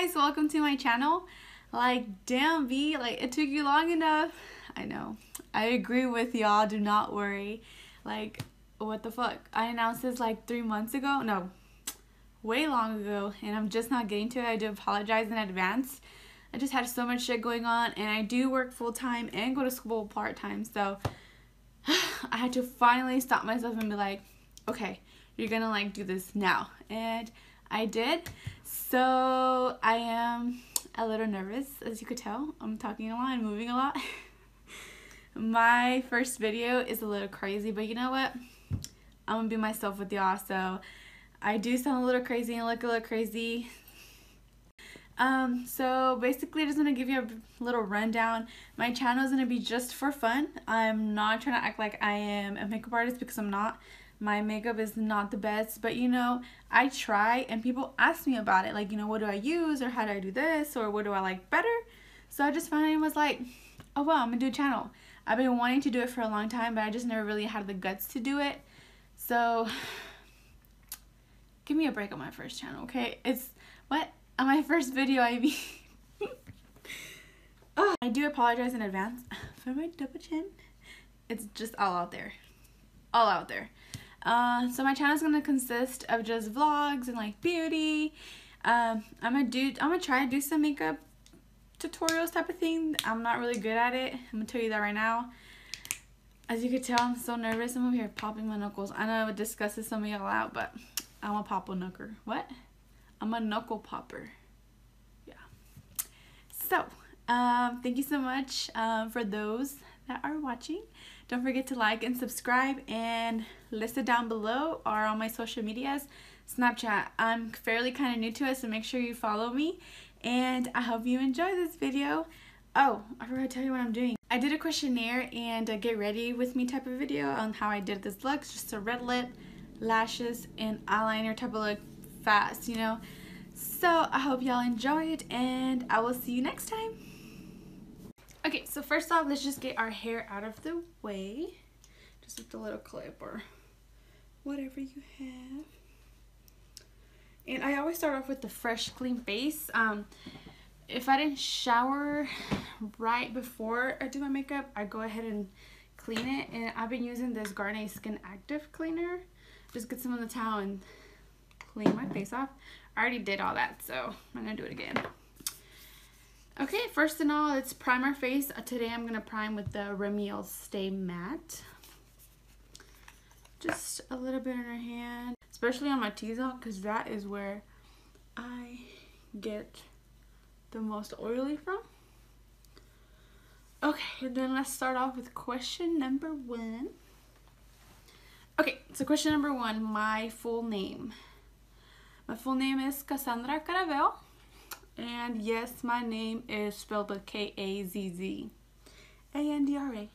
guys, welcome to my channel. Like, damn V, like it took you long enough. I know. I agree with y'all, do not worry. Like, what the fuck? I announced this like 3 months ago. No, way long ago, and I'm just not getting to it. I do apologize in advance. I just had so much shit going on, and I do work full-time and go to school part-time, so I had to finally stop myself and be like, okay, you're gonna like do this now. And I did. So I am a little nervous, as you could tell. I'm talking a lot and moving a lot. My first video is a little crazy, but you know what? I'm gonna be myself with y'all. So I do sound a little crazy and look a little crazy. So basically I just want to give you a little rundown. My channel is going to be just for fun. I'm not trying to act like I am a makeup artist, because I'm not. My makeup is not the best, but you know, I try, and people ask me about it, like, you know, what do I use, or how do I do this, or what do I like better? So I just finally was like, oh well, I'm gonna do a channel. I've been wanting to do it for a long time, but I just never really had the guts to do it. So give me a break on my first channel, okay? It's what? On my first video, I mean. Oh, I do apologize in advance for my double chin. It's just all out there. All out there. So my channel is going to consist of just vlogs and like beauty. I'm gonna try to do some makeup tutorials type of thing. I'm not really good at it. I'm going to tell you that right now. As you can tell, I'm so nervous. I'm over here popping my knuckles. I know it discusses some of y'all out, but I'm a pop a knucker. What? I'm a knuckle popper. Yeah. So, thank you so much for those that are watching. Don't forget to like and subscribe, and listed down below are all my social medias. Snapchat, I'm fairly kind of new to it, so make sure you follow me, and I hope you enjoy this video. Oh, I forgot to tell you what I'm doing. I did a questionnaire and a get ready with me type of video on how I did this look. Just a red lip, lashes, and eyeliner type of look. Fast, you know. So I hope y'all enjoy it, and I will see you next time. Okay, so first off, let's just get our hair out of the way, just with a little clip or whatever you have. And I always start off with the fresh, clean face. If I didn't shower right before I do my makeup, I go ahead and clean it. And I've been using this Garnier Skin Active Cleaner. Just get some on the towel and clean my face off. I already did all that, so I'm gonna do it again. Okay, first and all, it's prime our face. Today I'm gonna prime with the Rimmel Stay Matte. Just a little bit in our hand, especially on my T-zone, because that is where I get the most oily from. Okay, and then let's start off with question number 1. Okay, so question number 1, my full name. My full name is Cassandra Caravel, and yes, my name is spelled with K-A-Z-Z A-N-D-R-A.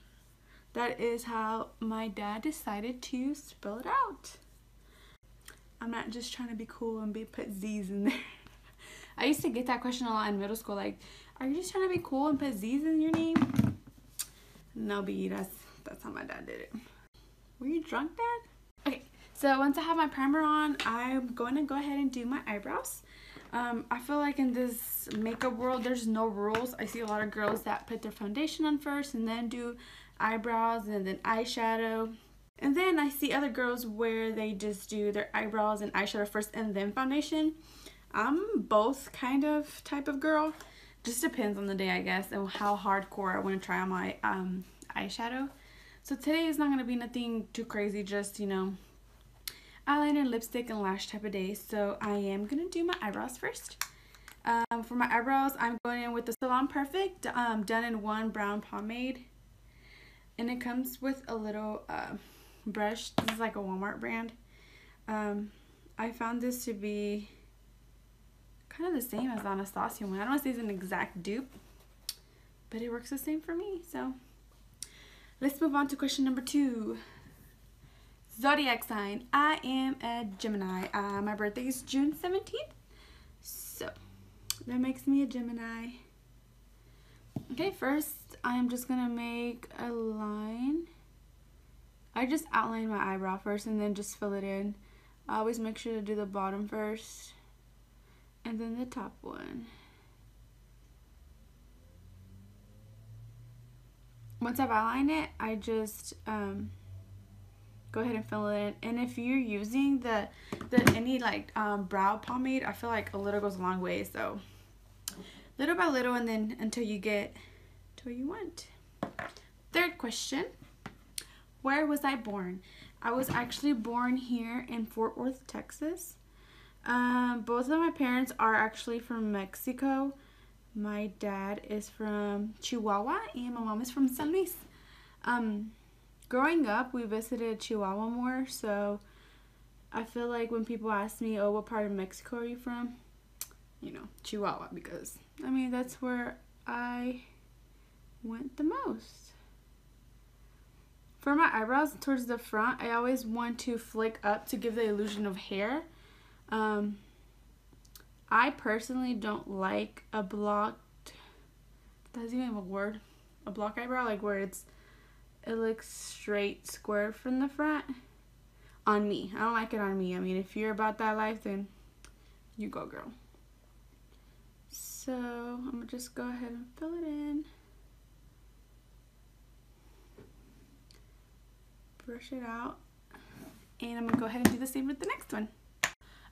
That is how my dad decided to spell it out. I'm not just trying to be cool and put Z's in there. I used to get that question a lot in middle school, like, are you just trying to be cool and put Z's in your name? No, B, that's how my dad did it. Were you drunk, Dad? Okay. So once I have my primer on, I'm going to go ahead and do my eyebrows. I feel like in this makeup world, there's no rules. I see a lot of girls that put their foundation on first and then do eyebrows and then eyeshadow. And then I see other girls where they just do their eyebrows and eyeshadow first and then foundation. I'm both kind of type of girl. Just depends on the day, I guess, and how hardcore I want to try on my eyeshadow. So today is not going to be nothing too crazy, just, you know, eyeliner, lipstick, and lash type of day. So I am gonna do my eyebrows first. For my eyebrows, I'm going in with the Salon Perfect Done in One brown pomade, and it comes with a little brush. This is like a Walmart brand. I found this to be kind of the same as the Anastasia one. I don't want to say it's an exact dupe, but it works the same for me. So let's move on to question number 2. Zodiac sign. I am a Gemini. My birthday is June 17th. So that makes me a Gemini. Okay, first I'm just gonna make a line. I just outline my eyebrow first and then just fill it in. I always make sure to do the bottom first. and then the top one. Once I've outlined it, I just go ahead and fill it in. And if you're using the any like brow pomade, I feel like a little goes a long way. So little by little, and then until you get to where you want. Third question: where was I born? I was actually born here in Fort Worth, Texas. Both of my parents are actually from Mexico. My dad is from Chihuahua and my mom is from San Luis. Growing up, we visited Chihuahua more, so I feel like when people ask me, oh, what part of Mexico are you from? You know, Chihuahua, because, I mean, that's where I went the most. For my eyebrows towards the front, I always want to flick up to give the illusion of hair. I personally don't like a blocked, doesn't even have a word, a block eyebrow, like where it looks straight squared from the front. On me. I don't like it on me. I mean, if you're about that life, then you go, girl. So I'm gonna just go ahead and fill it in. Brush it out. And I'm gonna go ahead and do the same with the next one.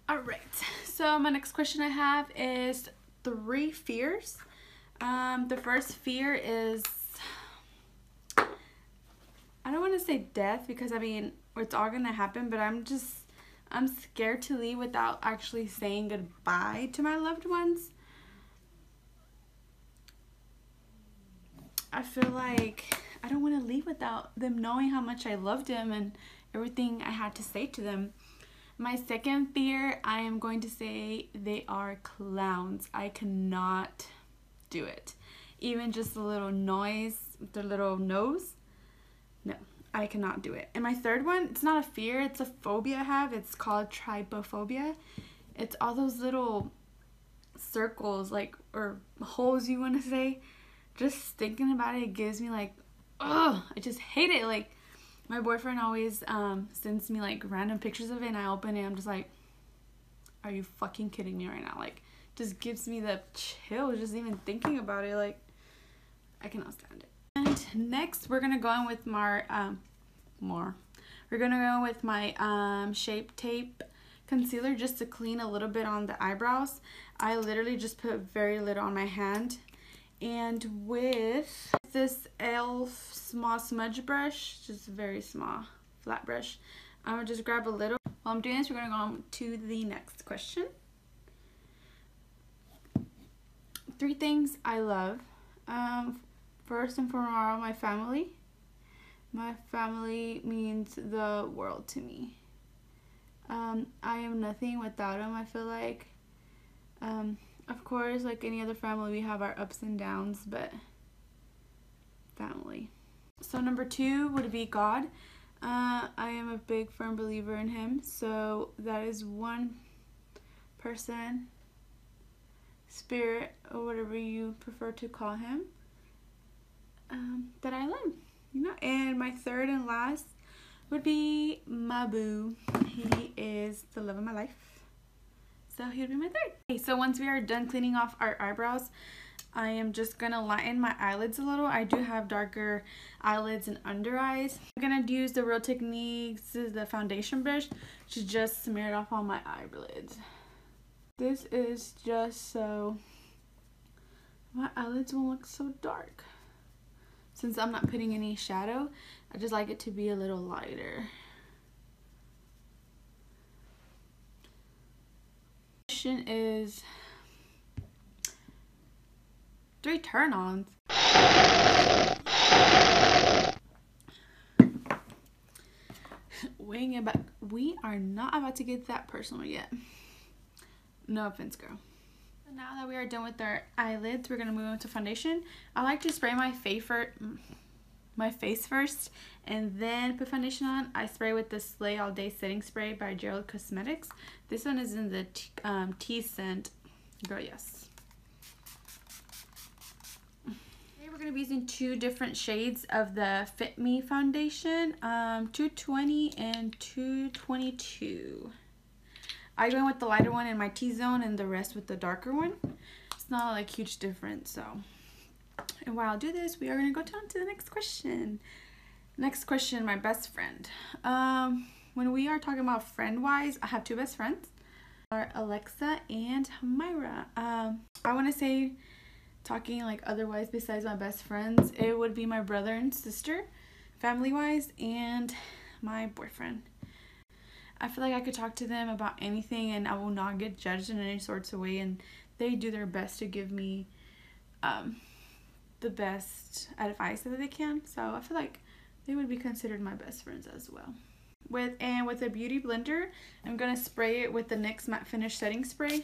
Alright, so my next question I have is 3 fears. The first fear is, I don't want to say death, because I mean, it's all gonna happen, but I'm scared to leave without actually saying goodbye to my loved ones. I feel like I don't want to leave without them knowing how much I loved them and everything I had to say to them. My second fear, I am going to say they are clowns. I cannot do it. Even just a little noise with their little nose. No, I cannot do it. And my third one, it's not a fear, it's a phobia I have. It's called trypophobia. It's all those little circles, like, or holes you want to say. Just thinking about it, it gives me like, ugh, I just hate it. Like, my boyfriend always sends me like random pictures of it, and I open it, I'm just like, are you fucking kidding me right now? Like, just gives me the chills just even thinking about it. Like, I cannot stand it. And next we're gonna go in with my we're gonna go with my Shape Tape concealer, just to clean a little bit on the eyebrows. I literally just put very little on my hand, and with this e.l.f. small smudge brush, just very small flat brush, I'm gonna just grab a little. While I'm doing this, we're gonna go on to the next question. 3 things I love. First and foremost, my family. My family means the world to me. I am nothing without them, I feel like. Of course, like any other family, we have our ups and downs, but family. So number 2 would be God. I am a big firm believer in him, so that is one person, spirit, or whatever you prefer to call him, that I love, you know. And my third and last would be my boo. He is the love of my life, so he would be my third. Okay, so once we are done cleaning off our eyebrows, I am just gonna lighten my eyelids a little. I do have darker eyelids and under eyes. I'm gonna use the Real Techniques, the foundation brush, to just smear it off on my eyelids. This is just so my eyelids won't look so dark. Since I'm not putting any shadow, I just like it to be a little lighter. Question is 3 turn-ons. Weighing it back. We are not about to get that personal yet. No offense, girl. Now that we are done with our eyelids, we're gonna move on to foundation. I like to spray my face first and then put foundation on. I spray with the Slay All Day Setting Spray by Gerald Cosmetics. This one is in the tea scent. Girl, yes. Today we're gonna be using 2 different shades of the Fit Me foundation, 220 and 222. I go in with the lighter one in my T-zone and the rest with the darker one. It's not like huge difference. So, and while I do this, we are gonna go down to the next question. Next question, my best friend. When we are talking about friend-wise, I have two best friends, are Alexa and Myra. I want to say, talking like otherwise besides my best friends, it would be my brother and sister, family-wise, and my boyfriend. I feel like I could talk to them about anything and I will not get judged in any sorts of way, and they do their best to give me the best advice that they can. So I feel like they would be considered my best friends as well. With a beauty blender, I'm gonna spray it with the NYX Matte Finish Setting Spray,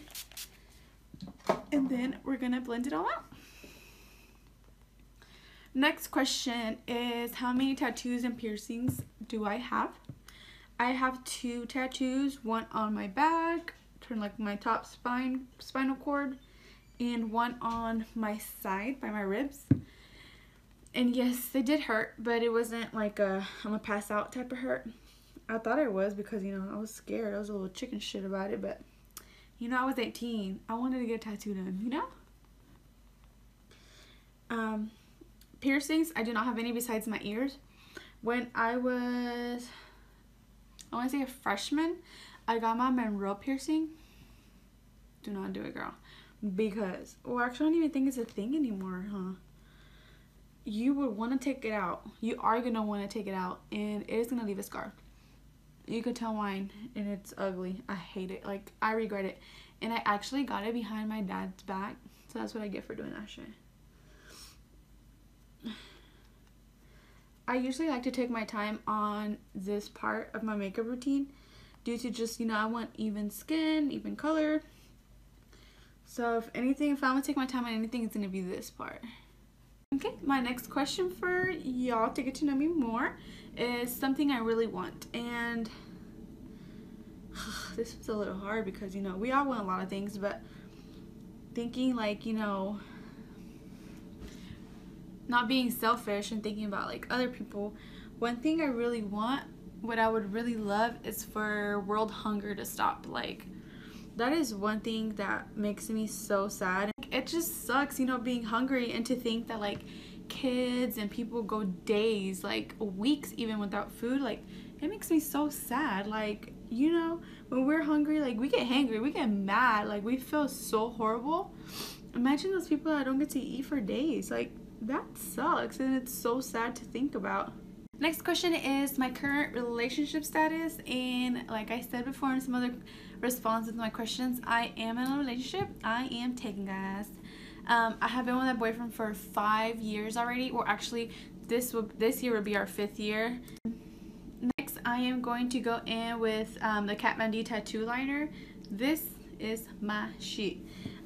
and then we're gonna blend it all out. Next question is, how many tattoos and piercings do I have? I have 2 tattoos, one on my back, turn like my top spinal cord, and one on my side by my ribs. And yes, they did hurt, but it wasn't like a I'm gonna pass out type of hurt. I thought it was because, you know, I was scared. I was a little chicken shit about it, but, you know, I was 18. I wanted to get a tattoo done, you know? Piercings, I do not have any besides my ears. When I was, I want to say a freshman, I got my Monroe piercing. Do not do it, girl. Because, well, actually, I don't even think it's a thing anymore, huh? You would want to take it out. You are going to want to take it out, and it is going to leave a scar. You could tell mine, and it's ugly. I hate it. Like, I regret it. And I actually got it behind my dad's back. So that's what I get for doing that shit. I usually like to take my time on this part of my makeup routine due to just, you know, I want even skin, even color. So if I'm going to take my time on anything, it's going to be this part. Okay, my next question for y'all to get to know me more is something I really want. And this was a little hard because, you know, we all want a lot of things, but thinking like, you know, not being selfish and thinking about like other people, one thing I really want, what I would really love, is for world hunger to stop. Like, that is one thing that makes me so sad. It just sucks, you know, being hungry, and to think that like kids and people go days, like weeks even without food. Like, it makes me so sad. Like, you know, when we're hungry, like we get hangry, we get mad, like we feel so horrible. Imagine those people that don't get to eat for days. Like, that sucks, and it's so sad to think about. Next question is my current relationship status, and like I said before in some other responses to my questions, I am in a relationship. I am taken, guys. I have been with that boyfriend for 5 years already, or actually this year would be our 5th year. Next, I am going to go in with the Kathmandu tattoo liner. This is my shit.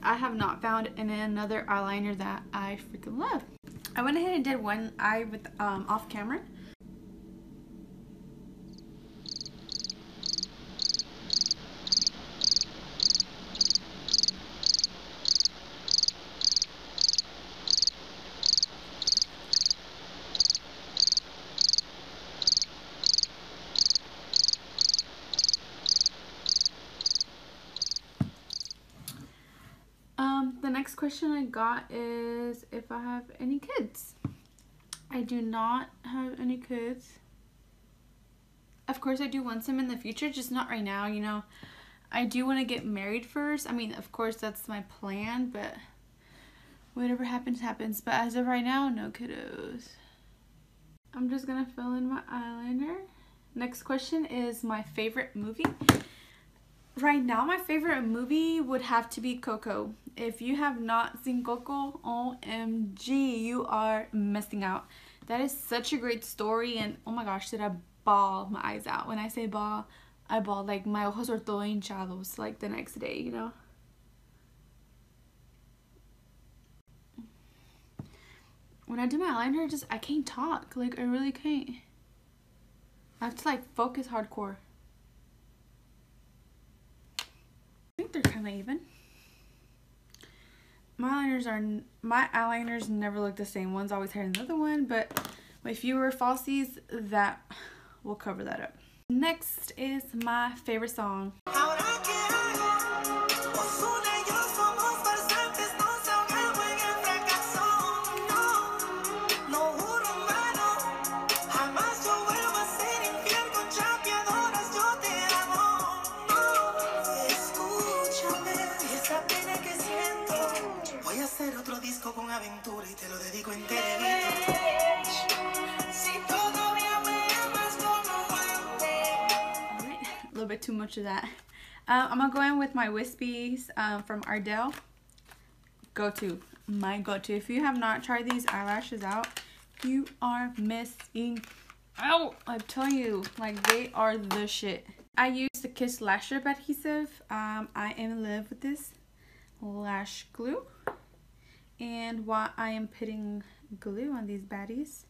I have not found another eyeliner that I freaking love. I went ahead and did one eye with off camera. The next question I got is if I have any kids. I do not have any kids. Of course, I do want some in the future, just not right now, you know. I do want to get married first. I mean, of course, that's my plan, but whatever happens, happens. But as of right now, no kiddos. I'm just going to fill in my eyeliner. Next question is my favorite movie. Right now, my favorite movie would have to be Coco. If you have not seen Coco, OMG, you are missing out. That is such a great story, and oh my gosh, did I bawl my eyes out. When I say bawl, I bawl like my ojos are todo hinchados, like the next day, you know. When I do my eyeliner, I can't talk. Like, I really can't. I have to like focus hardcore. I think they're kind of even. My eyeliners never look the same. One's always higher than the other one, but with fewer falsies, that will cover that up. Next is my favorite song. How would I get A little bit too much of that. I'm gonna go in with my Wispies from Ardell. My go-to. If you have not tried these eyelashes out, you are missing out. I tell you, like, they are the shit. I use the Kiss Lash Strip adhesive. I am in love with this lash glue. And while I am putting glue on these baddies,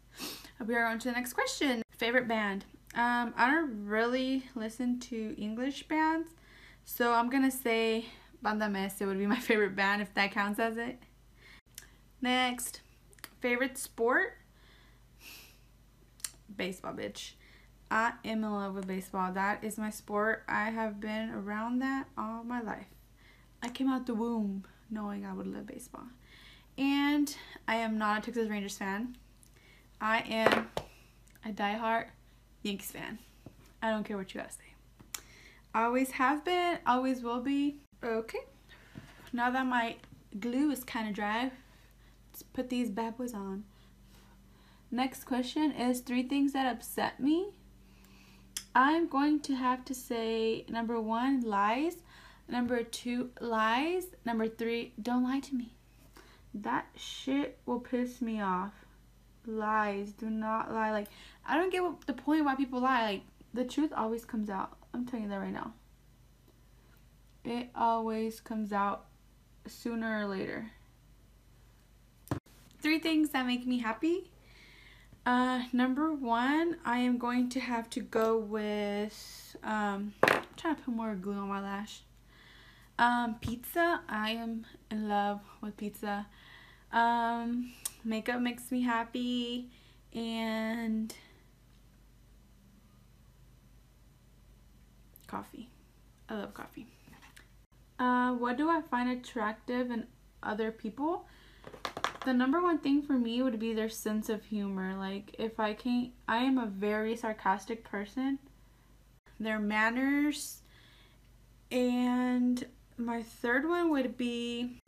we are on to the next question. Favorite band. I don't really listen to English bands, so I'm gonna say Banda Mese would be my favorite band, if that counts as it. Next, favorite sport. Baseball, bitch. I am in love with baseball. That is my sport. I have been around that all my life. I came out the womb knowing I would love baseball. And I am not a Texas Rangers fan. I am a diehard Yankees fan. I don't care what you guys say. Always have been, always will be. Okay. Now that my glue is kind of dry, let's put these bad boys on. Next question is 3 things that upset me. I'm going to have to say number 1, lies. Number 2, lies. Number 3, don't lie to me. That shit will piss me off. Lies. Do not lie. Like, I don't get what the point why people lie. Like, the truth always comes out. I'm telling you that right now. It always comes out sooner or later. 3 things that make me happy. Number 1, I am going to have to go with, I'm trying to put more glue on my lash. Pizza. I am in love with pizza. Makeup makes me happy. And coffee. I love coffee. What do I find attractive in other people? The number 1 thing for me would be their sense of humor. Like, I am a very sarcastic person. Their manners. And my third one would be,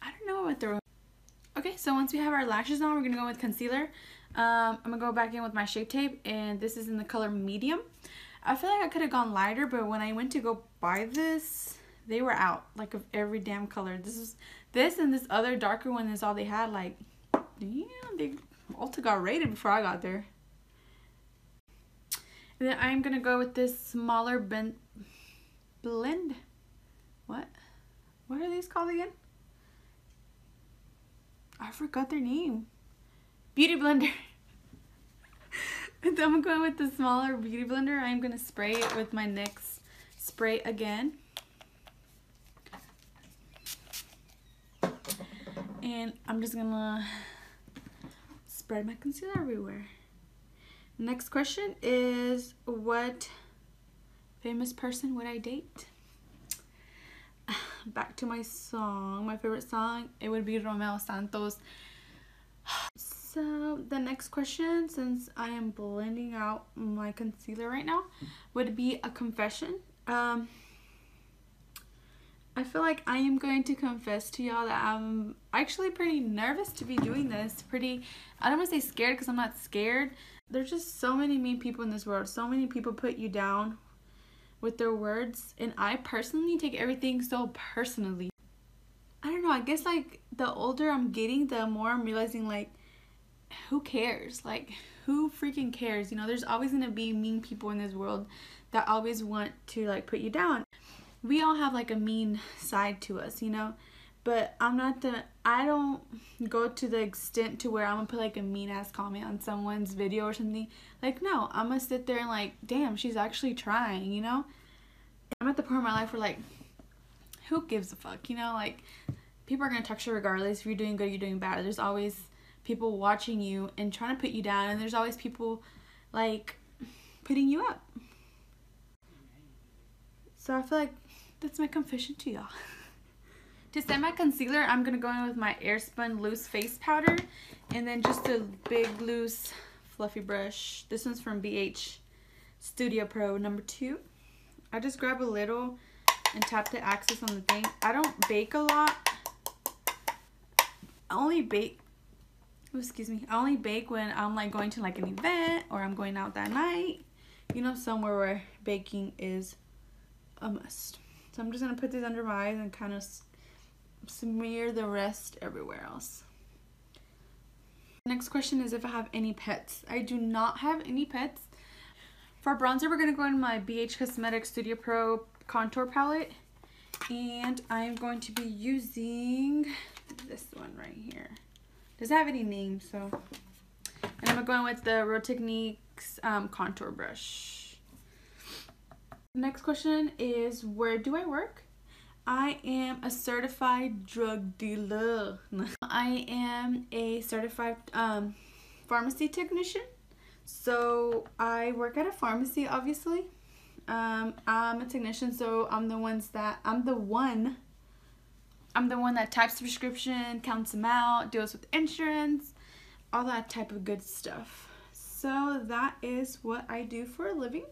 I don't know what the... Okay, so once we have our lashes on, we're going to go with concealer. I'm going to go back in with my Shape Tape, and this is in the color medium. I feel like I could have gone lighter, but when I went to go buy this, they were out, like, of every damn color. This and this other darker one is all they had. Like, damn, Ulta got raided before I got there. And then I'm going to go with this smaller blend. What are these called again? I forgot their name. Beauty blender. And then I'm going with the smaller beauty blender. I'm going to spray it with my NYX spray again. And I'm just going to spread my concealer everywhere. Next question is, what famous person would I date? Back to my song. My favorite song, it would be Romeo Santos. So the next question, since I am blending out my concealer right now, would be a confession. I feel like I am going to confess to y'all that I'm actually pretty nervous to be doing this. I don't want to say scared, because I'm not scared. There's just so many mean people in this world. So many people put you down with their words, and I personally take everything so personally. I don't know, I guess, like, the older I'm getting, the more I'm realizing, like, who cares? Like, who freaking cares? You know, there's always gonna be mean people in this world that always want to, like, put you down. We all have, like, a mean side to us, you know, but I don't go to the extent to where I'm gonna put, like, a mean ass comment on someone's video or something. Like, no, I'm gonna sit there and, like, damn, she's actually trying, you know. I'm at the point in my life where, like, who gives a fuck, you know? Like, people are gonna talk shit regardless. If you're doing good, you're doing bad. There's always people watching you and trying to put you down, and there's always people, like, putting you up. So I feel like that's my confession to y'all. To set my concealer, I'm gonna go in with my Airspun loose face powder, and then just a big loose fluffy brush. This one's from BH Studio Pro number 2. I just grab a little and tap the axis on the thing. I don't bake a lot. I only bake, oh, excuse me, I only bake when I'm like going to like an event or I'm going out that night, you know, somewhere where baking is a must. So I'm just going to put these under my eyes and kind of smear the rest everywhere else. Next question is if I have any pets. I do not have any pets. For bronzer, we're going to go in my BH Cosmetics Studio Pro contour palette. And I'm going to be using this one right here. Doesn't have any name, so. And I'm going with the Real Techniques contour brush. Next question is, where do I work? I am a certified drug dealer. I am a certified pharmacy technician. So I work at a pharmacy, obviously. I'm a technician, so I'm the one that types the prescription, counts them out, deals with insurance, all that type of good stuff. So that is what I do for a living.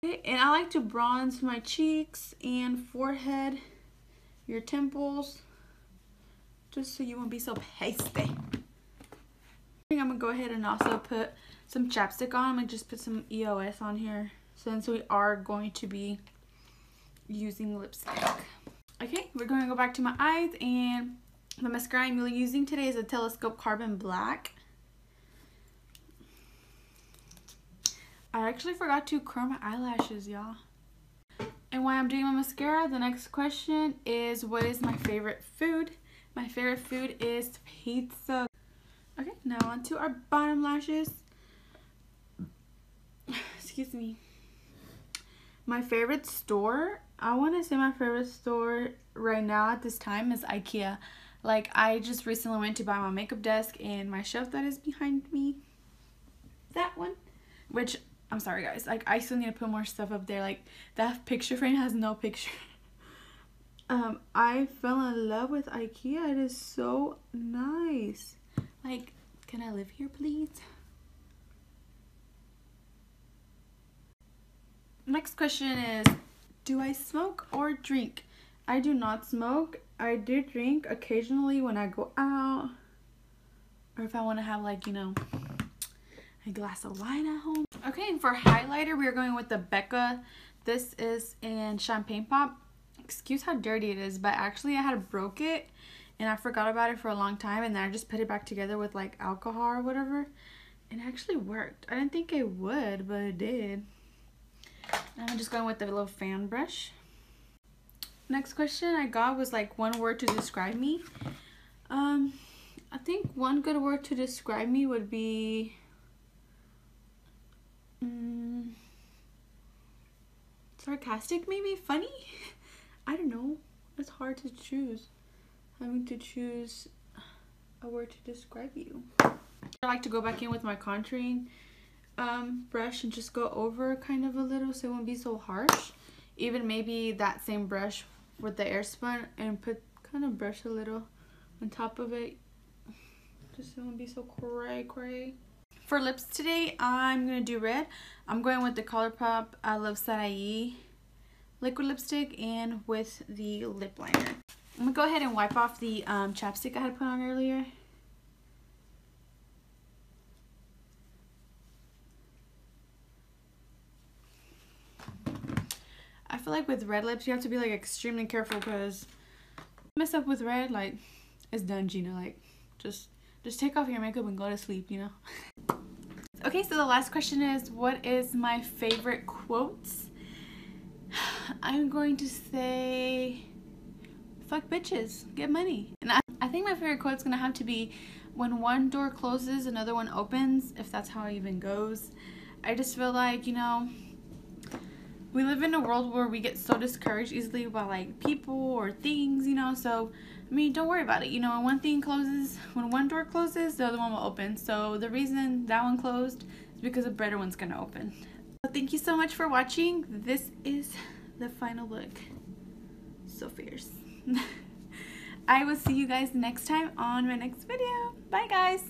And I like to bronze my cheeks and forehead, your temples, just so you won't be so pasty. I'm going to go ahead and also put some chapstick on. I'm going to just put some EOS on here since we are going to be using lipstick. Okay, we're going to go back to my eyes, and the mascara I'm really using today is a Telescope Carbon Black. I actually forgot to curl my eyelashes, y'all. And while I'm doing my mascara, the next question is, what is my favorite food? My favorite food is pizza. Okay, now on to our bottom lashes. Excuse me. My favorite store, I want to say my favorite store right now at this time is IKEA. Like, I just recently went to buy my makeup desk and my shelf that is behind me. That one. Which, I'm sorry guys, like I still need to put more stuff up there. Like, that picture frame has no picture. I fell in love with IKEA. It is so nice. Like, can I live here, please? Next question is, do I smoke or drink? I do not smoke. I do drink occasionally when I go out, or if I want to have, like, you know, a glass of wine at home. Okay, and for highlighter, we're going with the Becca. This is in Champagne Pop. Excuse how dirty it is, but actually I had broke it and I forgot about it for a long time, and then I just put it back together with like alcohol or whatever, and it actually worked. I didn't think it would, but it did. And I'm just going with the little fan brush. Next question I got was like one word to describe me. I think one good word to describe me would be sarcastic, maybe, funny. I don't know. It's hard to choose. Having to choose a word to describe you. I like to go back in with my contouring brush and just go over kind of a little so it won't be so harsh. Even maybe that same brush with the air spun and kind of brush a little on top of it, just so it won't be so cray. For lips today, I'm gonna do red. I'm going with the ColourPop I Love Sarai liquid lipstick and with the lip liner. I'm gonna go ahead and wipe off the chapstick I had put on earlier. I feel like with red lips, you have to be like extremely careful because mess up with red, like, it's done, Gina. Like, just take off your makeup and go to sleep, you know? Okay, so the last question is, what is my favorite quotes? I'm going to say, fuck bitches, get money. And I think my favorite quote's gonna have to be, when one door closes, another one opens, if that's how it even goes. I just feel like, you know, we live in a world where we get so discouraged easily by like people or things, you know, so I mean, don't worry about it. You know, when one thing closes, when one door closes, the other one will open. So the reason that one closed is because a better one's gonna open. So thank you so much for watching. This is the final look. So fierce. I will see you guys next time on my next video. Bye guys.